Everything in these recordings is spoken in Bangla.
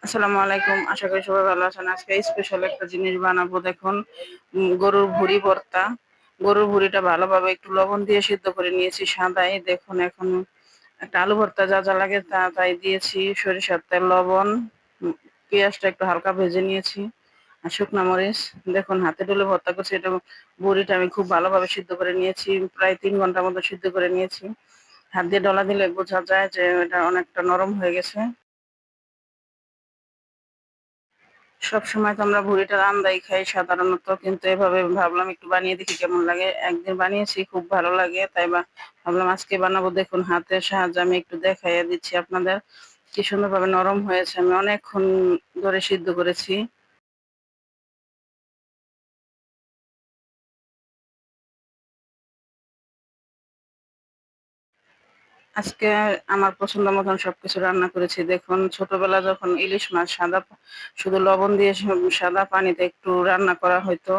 আসসালামু আলাইকুম। আশা করি সবাই ভালো আছেন। আজকে স্পেশাল একটা জিনিস বানাবো দেখুন। গরুর ভুঁড়ি ভর্তা। গরুর ভুঁড়িটা ভালোভাবে একটু লবণ দিয়ে সিদ্ধ করে নিয়েছি সাদায়। দেখুন এখন একটা আলু ভর্তা যা লাগে তাই দিয়েছি। সরিষার তেল, লবণ, পেঁয়াজটা একটু হালকা ভেজে নিয়েছি। আর শুকনা মরিচ। দেখুন হাতে ডলে ভর্তা করছি। এটা বড়িটা আমি খুব ভালোভাবে সিদ্ধ করে নিয়েছি। প্রায় ৩ ঘন্টার মতো সিদ্ধ করে নিয়েছি। হাত দিয়ে ডলা দিলে বোঝা যায় যে এটা অনেকটা নরম হয়ে গেছে। সবসময় তো আমরা ভুড়িটা রান্দাই খাই সাধারণত, কিন্তু এভাবে ভাবলাম একটু বানিয়ে দেখি কেমন লাগে। একদিন বানিয়েছি, খুব ভালো লাগে, তাই ভাবলাম আজকে বানাবো। দেখুন হাতের সাহায্যে আমি একটু দেখাইয়া দিচ্ছি আপনাদের কি সুন্দরভাবে নরম হয়েছে। আমি অনেকক্ষণ ধরে সিদ্ধ করেছি। আজকে আমার পছন্দ মতন সবকিছু রান্না করেছি। দেখুন ছোটবেলা যখন ইলিশ মাছ শুধু লবণ দিয়ে সাদা পানিতে একটু রান্না করা হইতো,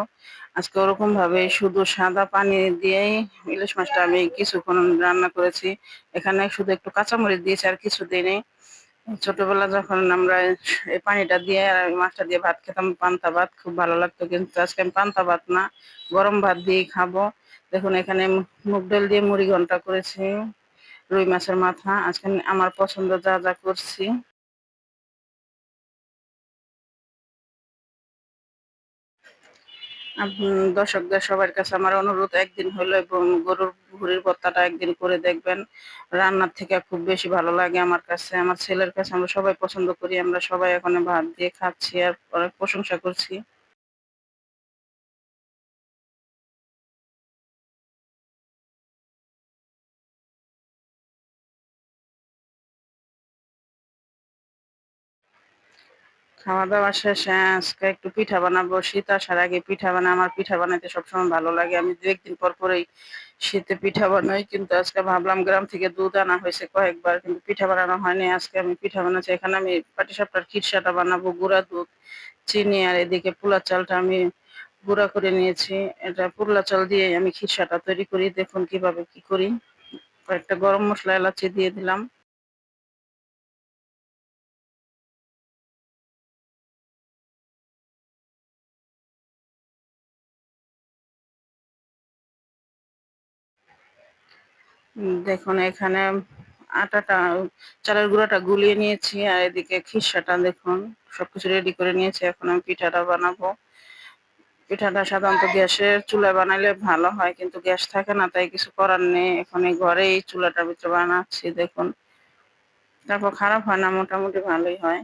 আজকে ওরকম ভাবে শুধু সাদা পানি দিয়েই ইলিশ মাছটা আমি কিছুক্ষণ রান্না করেছি। এখানে শুধু একটু কাঁচামরিচ দিয়েছি, আর কিছু দিইনি। ছোটবেলা যখন আমরা এই পানিটা দিয়ে আর এই মাছটা দিয়ে ভাত খেতাম, পান্তা ভাত খুব ভালো লাগতো, কিন্তু আজকে আমি পান্তা ভাত না, গরম ভাত দিয়েই খাবো। দেখুন এখানে মুগ ডাল দিয়ে মুড়ি ঘন্ট করেছি, রুই মাছের মাথা। আজকে আমি আমার পছন্দ যা করছি। দর্শকদের সবার কাছে আমার অনুরোধ, একদিন হলো এবং গরুর ভুঁড়ির ভর্তাটা একদিন করে দেখবেন। রান্নার থেকে খুব বেশি ভালো লাগে আমার কাছে, আমার ছেলের কাছে। আমরা সবাই পছন্দ করি, আমরা সবাই এখন ভাত দিয়ে খাচ্ছি আর অনেক প্রশংসা করছি। খাওয়া-দাওয়া শেষে আজকে একটু পিঠা বানাবো। শীত আসার আগে পিঠা আমার পিঠা বানাইতে সবসময় ভালো লাগে। আমি ২-১ দিন পরেই শীতে পিঠা বানাই। কিন্তু আজকে ভাবলাম, গ্রাম থেকে দুধ আনা হয়েছে কয়েকবার, কিন্তু পিঠা বানানো হয়নি। আজকে আমি পিঠা বানাচ্ছি। এখানে আমি পাটিসাপটার খিরসাটা বানাবো। গুঁড়া দুধ, চিনি আর এদিকে পোলার চালটা আমি গুঁড়া করে নিয়েছি। এটা পোলা চাল দিয়ে আমি খিরসাটা তৈরি করি। দেখুন কিভাবে কি করি। কয়েকটা গরম মসলা, এলাচি দিয়ে দিলাম। দেখুন এখানে আটাটা, চালের গুঁড়াটা গুলিয়ে নিয়েছি, আর এদিকে খিরসাটা দেখুন সবকিছু রেডি করে নিয়েছি। এখন আমি পিঠাটা বানাবো। পিঠাটা সাধারণত গ্যাসের চুলায় বানাইলে ভালো হয়, কিন্তু গ্যাস থাকে না, তাই কিছু করার নেই। এখন এই ঘরে এই চুলাটার ভিতরে বানাচ্ছি দেখুন। তারপর খারাপ হয় না, মোটামুটি ভালোই হয়।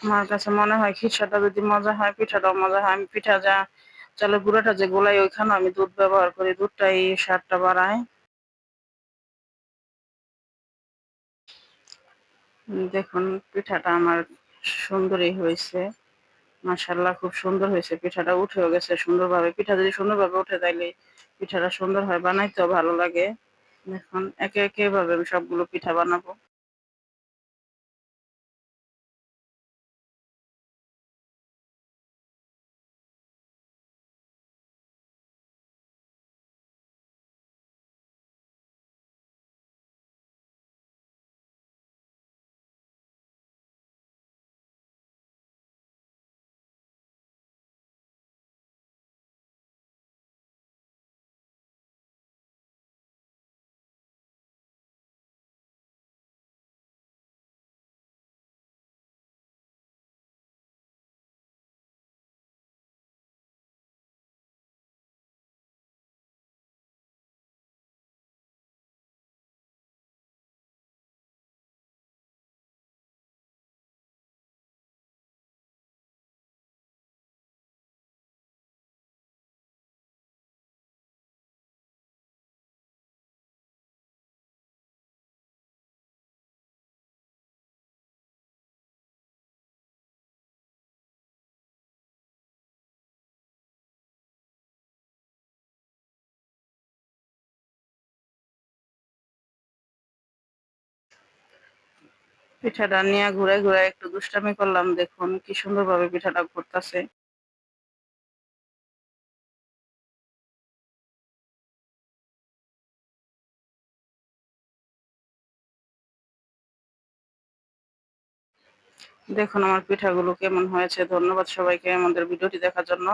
আমার কাছে মনে হয় খিরসাটা যদি মজা হয়, পিঠাটাও মজা হয়। আমি চালের গুঁড়াটা যে গোলাই, ওইখানেও আমি দুধ ব্যবহার করি। দুধটাই স্বাদটা বাড়ায়। দেখুন পিঠাটা আমার সুন্দরই হয়েছে। মাশাআল্লাহ, খুব সুন্দর হয়েছে। পিঠাটা উঠেও গেছে সুন্দরভাবে। পিঠা যদি সুন্দরভাবে উঠে তাইলে পিঠাটা সুন্দর হয়, বানাইতেও ভালো লাগে। দেখুন একে একে এভাবে আমি সবগুলো পিঠা বানাবো। পিঠাটা নিয়ে ঘুরায় ঘুরায় একটু দুষ্টামি করলাম, দেখুন কি সুন্দরভাবে পিঠাটা ঘুরতাছে। দেখুন আমার পিঠাগুলো কেমন হয়েছে। ধন্যবাদ সবাইকে আমাদের ভিডিওটি দেখার জন্য।